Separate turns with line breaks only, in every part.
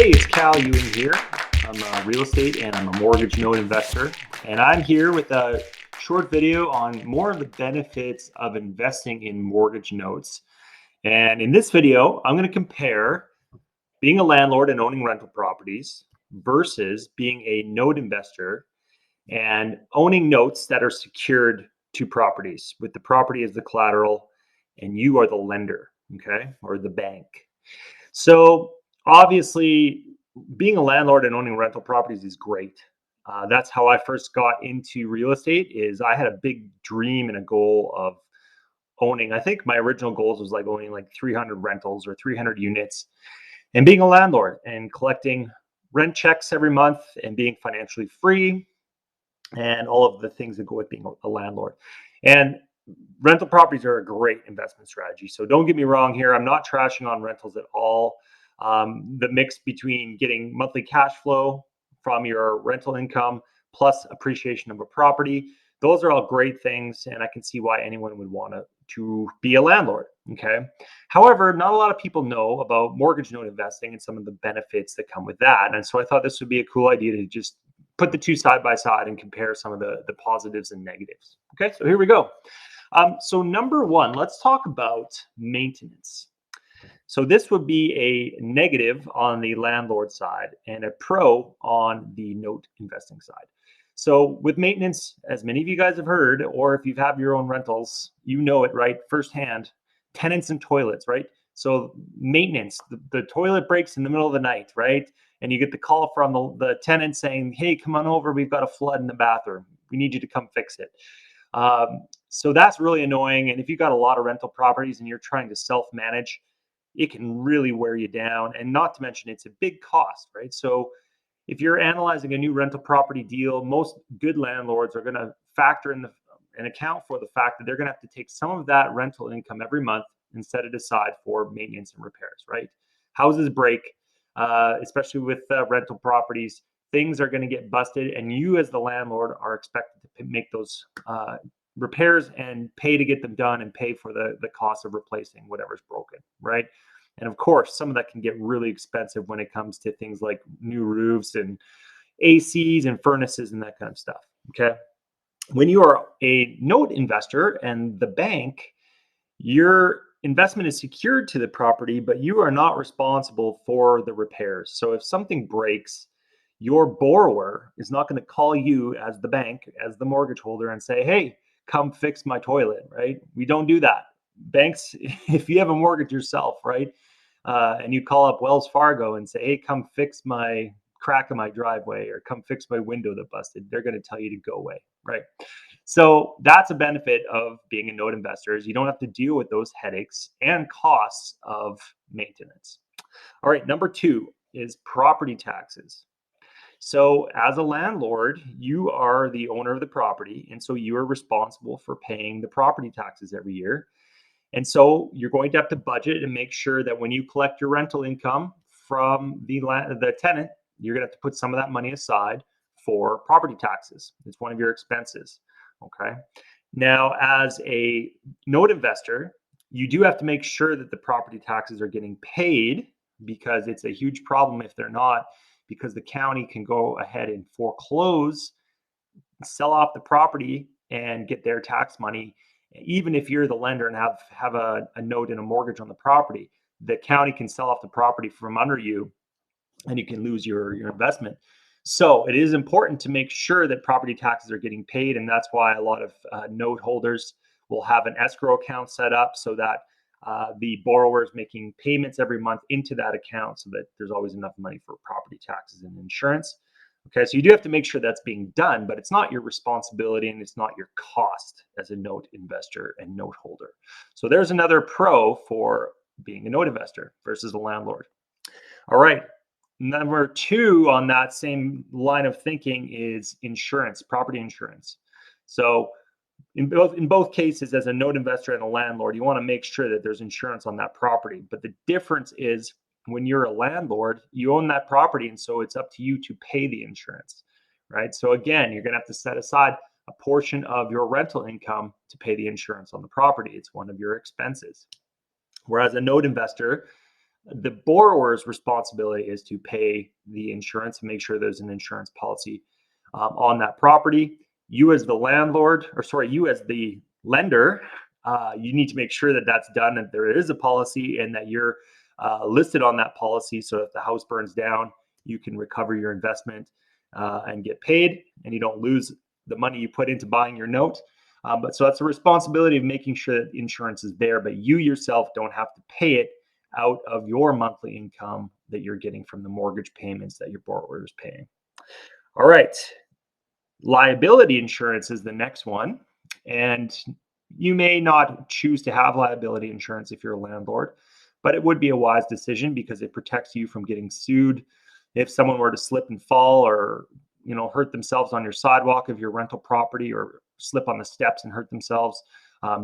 Hey, it's Ewing here. I'm a real estate and I'm a mortgage note investor. And I'm here with a short video on more of the benefits of investing in mortgage notes. And in this video, I'm going to compare being a landlord and owning rental properties versus being a note investor and owning notes that are secured to properties with the property as the collateral and you are the lender, okay, or the bank. So obviously, being a landlord and owning rental properties is great. That's how I first got into real estate. Is I had a big dream and a goal of owning. I think my original goals was like owning like 300 rentals or 300 units, and being a landlord and collecting rent checks every month and being financially free, and all of the things that go with being a landlord. And rental properties are a great investment strategy. So don't get me wrong here. I'm not trashing on rentals at all. The mix between getting monthly cash flow from your rental income plus appreciation of a property, those are all great things. And I can see why anyone would want to be a landlord. Okay. However, not a lot of people know about mortgage note investing and some of the benefits that come with that. And so I thought this would be a cool idea to just put the two side by side and compare some of the positives and negatives. Okay, so here we go. So number one, let's talk about maintenance. So this would be a negative on the landlord side and a pro on the note investing side. So with maintenance, as many of you guys have heard, or if you have your own rentals, you know it, right? Firsthand, tenants and toilets, right? So maintenance, the toilet breaks in the middle of the night, right? And you get the call from the tenant saying, hey, come on over. We've got a flood in the bathroom. We need you to come fix it. So that's really annoying. And if you've got a lot of rental properties and you're trying to self-manage, it can really wear you down. And not to mention, it's a big cost, right? So if you're analyzing a new rental property deal, most good landlords are going to factor in and account for the fact that they're going to have to take some of that rental income every month and set it aside for maintenance and repairs, right? Houses break, especially with rental properties. Things are going to get busted, and you as the landlord are expected to make those repairs and pay to get them done and pay for the cost of replacing whatever's broken, right? And of course, some of that can get really expensive when it comes to things like new roofs and ACs and furnaces and that kind of stuff, okay? When you are a note investor and the bank, your investment is secured to the property, but you are not responsible for the repairs. So if something breaks, your borrower is not going to call you as the bank, as the mortgage holder, and say, hey, come fix my toilet, right? We don't do that. Banks, if you have a mortgage yourself, right, and you call up Wells Fargo and say, hey, come fix my crack in my driveway or come fix my window that busted, they're going to tell you to go away, right? So that's a benefit of being a note investor is you don't have to deal with those headaches and costs of maintenance. All right, number two is property taxes. So as a landlord, you are the owner of the property, and so you are responsible for paying the property taxes every year. And so you're going to have to budget and make sure that when you collect your rental income from the tenant, you're going to have to put some of that money aside for property taxes. It's one of your expenses. Okay. Now, as a note investor, you do have to make sure that the property taxes are getting paid because it's a huge problem if they're not, because the county can go ahead and foreclose, sell off the property and get their tax money. Even if you're the lender and have a note and a mortgage on the property, the county can sell off the property from under you and you can lose your investment. So it is important to make sure that property taxes are getting paid. And that's why a lot of note holders will have an escrow account set up so that the borrower is making payments every month into that account so that there's always enough money for property taxes and insurance. Okay, so you do have to make sure that's being done, but it's not your responsibility and it's not your cost as a note investor and note holder. So there's another pro for being a note investor versus a landlord. All right, number two on that same line of thinking is insurance, property insurance. So in both cases, as a note investor and a landlord, you want to make sure that there's insurance on that property. But the difference is when you're a landlord, you own that property, and so it's up to you to pay the insurance, right? So again, you're going to have to set aside a portion of your rental income to pay the insurance on the property. It's one of your expenses. Whereas a note investor, The borrower's responsibility is to pay the insurance and make sure there's an insurance policy on that property. You as the landlord, or sorry, you as the lender, you need to make sure that that's done, that there is a policy, and that you're listed on that policy. So if the house burns down, you can recover your investment and get paid, and you don't lose the money you put into buying your note. But so that's a responsibility of making sure that insurance is there, but you yourself don't have to pay it out of your monthly income that you're getting from the mortgage payments that your borrower is paying. All right. Liability insurance is the next one. And you may not choose to have liability insurance if you're a landlord, but it would be a wise decision because it protects you from getting sued if someone were to slip and fall, or hurt themselves on your sidewalk of your rental property, or slip on the steps and hurt themselves.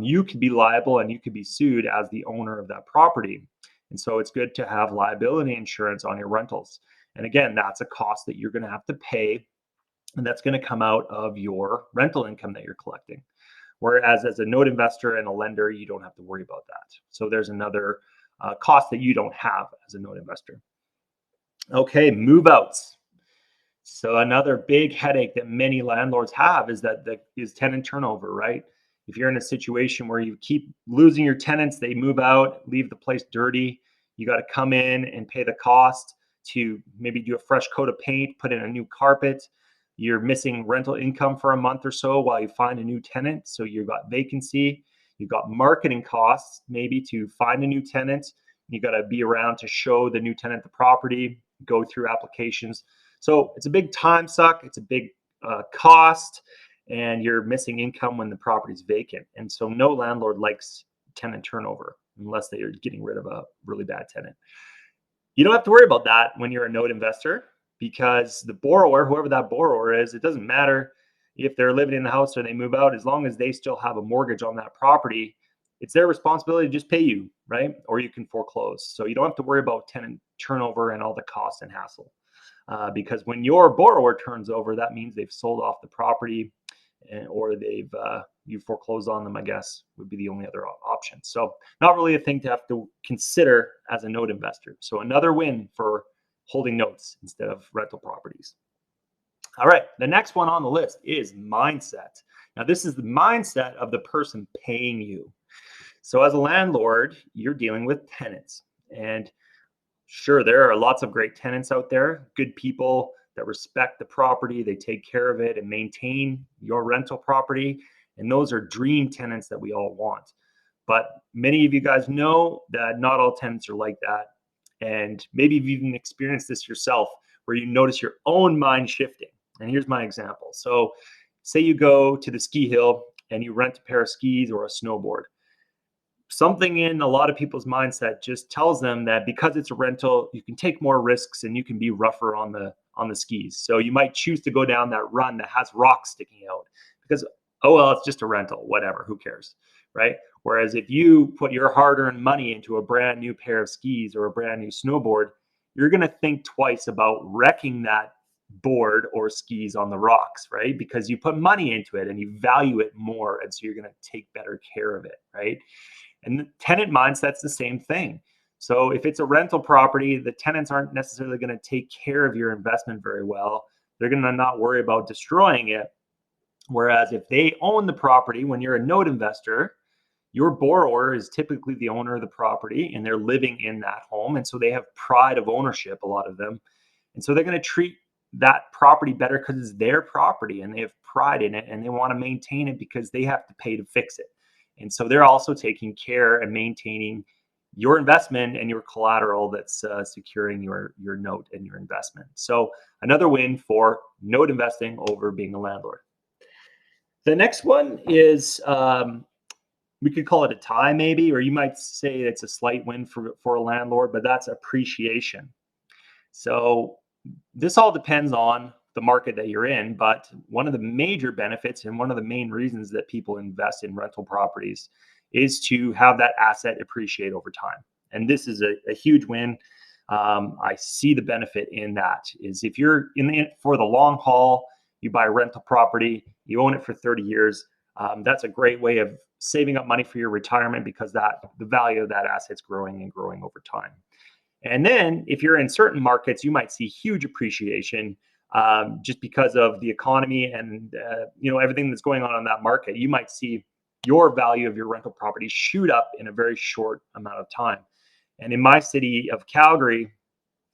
You could be liable and you could be sued as the owner of that property. And so it's good to have liability insurance on your rentals. And again, that's a cost that you're going to have to pay, and that's going to come out of your rental income that you're collecting. Whereas as a note investor and a lender, you don't have to worry about that. So there's another cost that you don't have as a note investor. Okay, move outs. So another big headache that many landlords have is tenant turnover, right? If you're in a situation where you keep losing your tenants, they move out, leave the place dirty, you got to come in and pay the cost to maybe do a fresh coat of paint, put in a new carpet. You're missing rental income for a month or so while you find a new tenant. So you've got vacancy, you've got marketing costs maybe to find a new tenant. You got to be around to show the new tenant the property, go through applications. So it's a big time suck. It's a big cost, and you're missing income when the property's vacant. And so no landlord likes tenant turnover unless they are getting rid of a really bad tenant. You don't have to worry about that when you're a note investor, because the borrower, whoever that borrower is, it doesn't matter if they're living in the house or they move out, as long as they still have a mortgage on that property. It's their responsibility to just pay you, right? Or you can foreclose. So you don't have to worry about tenant turnover and all the costs and hassle. Because when your borrower turns over, that means they've sold off the property, or you foreclosed on them, I guess, would be the only other option. So not really a thing to have to consider as a note investor. So another win for holding notes instead of rental properties. All right, the next one on the list is mindset. Now, this is the mindset of the person paying you. So as a landlord, you're dealing with tenants, and sure, there are lots of great tenants out there, good people that respect the property, they take care of it and maintain your rental property. And those are dream tenants that we all want. But many of you guys know that not all tenants are like that. And maybe you've even experienced this yourself, where you notice your own mind shifting. And here's my example. So say you go to the ski hill and you rent a pair of skis or a snowboard. Something in a lot of people's mindset just tells them that because it's a rental, you can take more risks and you can be rougher on the skis. So you might choose to go down that run that has rocks sticking out because, oh well, it's just a rental, whatever, who cares, right? Whereas if you put your hard-earned money into a brand new pair of skis or a brand new snowboard, you're going to think twice about wrecking that board or skis on the rocks, right? Because you put money into it and you value it more, and so you're going to take better care of it, right? And the tenant mindset's the same thing. So if it's a rental property, the tenants aren't necessarily going to take care of your investment very well. They're going to not worry about destroying it. Whereas if they own the property, when you're a note investor, your borrower is typically the owner of the property and they're living in that home. And so they have pride of ownership, a lot of them. And so they're going to treat that property better because it's their property and they have pride in it and they want to maintain it because they have to pay to fix it. And so they're also taking care and maintaining your investment and your collateral that's securing your note and your investment. So another win for note investing over being a landlord. The next one is, we could call it a tie maybe, or you might say it's a slight win for a landlord, but that's appreciation. So this all depends on the market that you're in, but one of the major benefits and one of the main reasons that people invest in rental properties is to have that asset appreciate over time. And this is a huge win. I see the benefit in that is if you're in it for the long haul, you buy a rental property, you own it for 30 years. That's a great way of saving up money for your retirement because the value of that asset's growing and growing over time. And then if you're in certain markets, you might see huge appreciation just because of the economy and everything that's going on in that market. You might see your value of your rental property shoot up in a very short amount of time. And in my city of Calgary,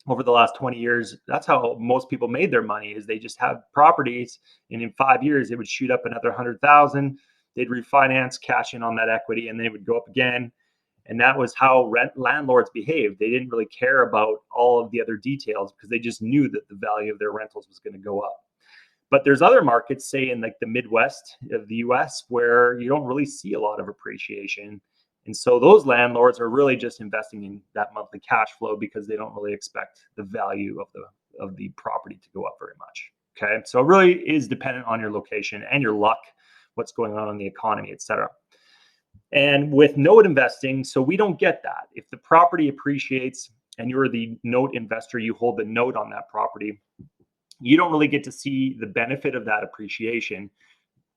over the last 20 years, that's how most people made their money, is they just have properties, and in 5 years it would shoot up another 100,000. They'd refinance, cash in on that equity, and then it would go up again. And that was how landlords behaved. They didn't really care about all of the other details because they just knew that the value of their rentals was going to go up. But there's other markets, say in like the Midwest of the US, where you don't really see a lot of appreciation. And so those landlords are really just investing in that monthly cash flow because they don't really expect the value of the property to go up very much. Okay. So it really is dependent on your location and your luck, what's going on in the economy, et cetera. And with note investing, so we don't get that. If the property appreciates and you're the note investor, you hold the note on that property, you don't really get to see the benefit of that appreciation.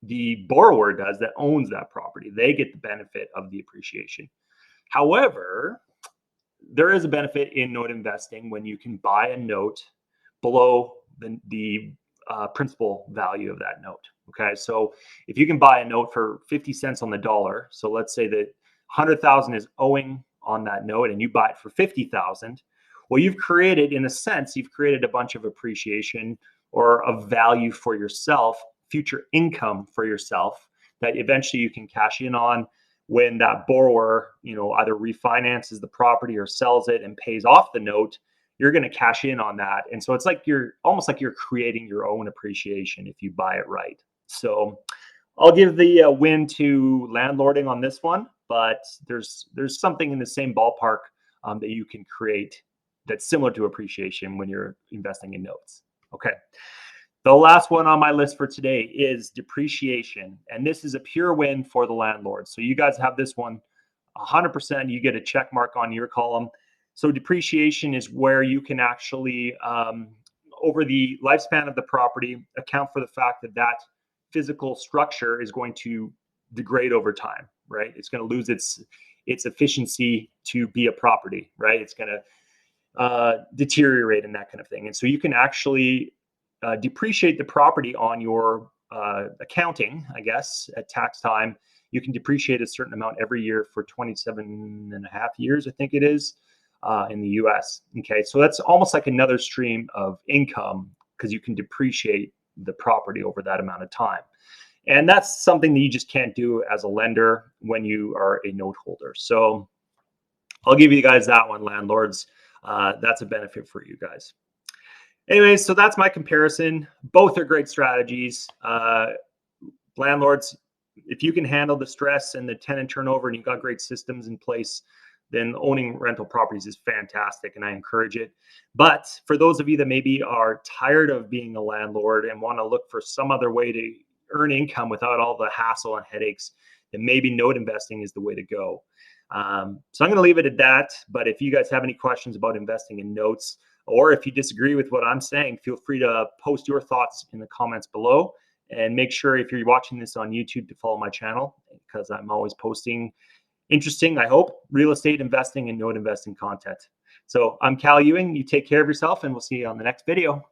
The borrower does, that owns that property. They get the benefit of the appreciation. However, there is a benefit in note investing when you can buy a note below the principal value of that note. Okay, so if you can buy a note for 50 cents on the dollar, so let's say that 100,000 is owing on that note, and you buy it for 50,000. Well, you've created a bunch of appreciation or of value for yourself, future income for yourself, that eventually you can cash in on when that borrower, either refinances the property or sells it and pays off the note. You're going to cash in on that. And so it's like you're creating your own appreciation if you buy it right. So I'll give the win to landlording on this one, but there's something in the same ballpark that you can create that's similar to appreciation when you're investing in notes. Okay. The last one on my list for today is depreciation. And this is a pure win for the landlord. So you guys have this one 100%. You get a check mark on your column. So depreciation is where you can actually, over the lifespan of the property, account for the fact that that physical structure is going to degrade over time, right? It's going to lose its efficiency to be a property, right? It's going to deteriorate and that kind of thing. And so you can actually depreciate the property on your accounting, I guess, at tax time. You can depreciate a certain amount every year for 27 and a half years, I think it is, in the US. Okay, so that's almost like another stream of income because you can depreciate the property over that amount of time. And that's something that you just can't do as a lender when you are a note holder. So I'll give you guys that one, landlords. That's a benefit for you guys. Anyways, so that's my comparison. Both are great strategies. Landlords, if you can handle the stress and the tenant turnover and you've got great systems in place, then owning rental properties is fantastic and I encourage it. But for those of you that maybe are tired of being a landlord and want to look for some other way to earn income without all the hassle and headaches, then maybe note investing is the way to go. So I'm going to leave it at that. But if you guys have any questions about investing in notes, or if you disagree with what I'm saying, feel free to post your thoughts in the comments below. And make sure, if you're watching this on YouTube, to follow my channel because I'm always posting interesting, I hope, real estate investing and note investing content. So I'm Cal Ewing. You take care of yourself and we'll see you on the next video.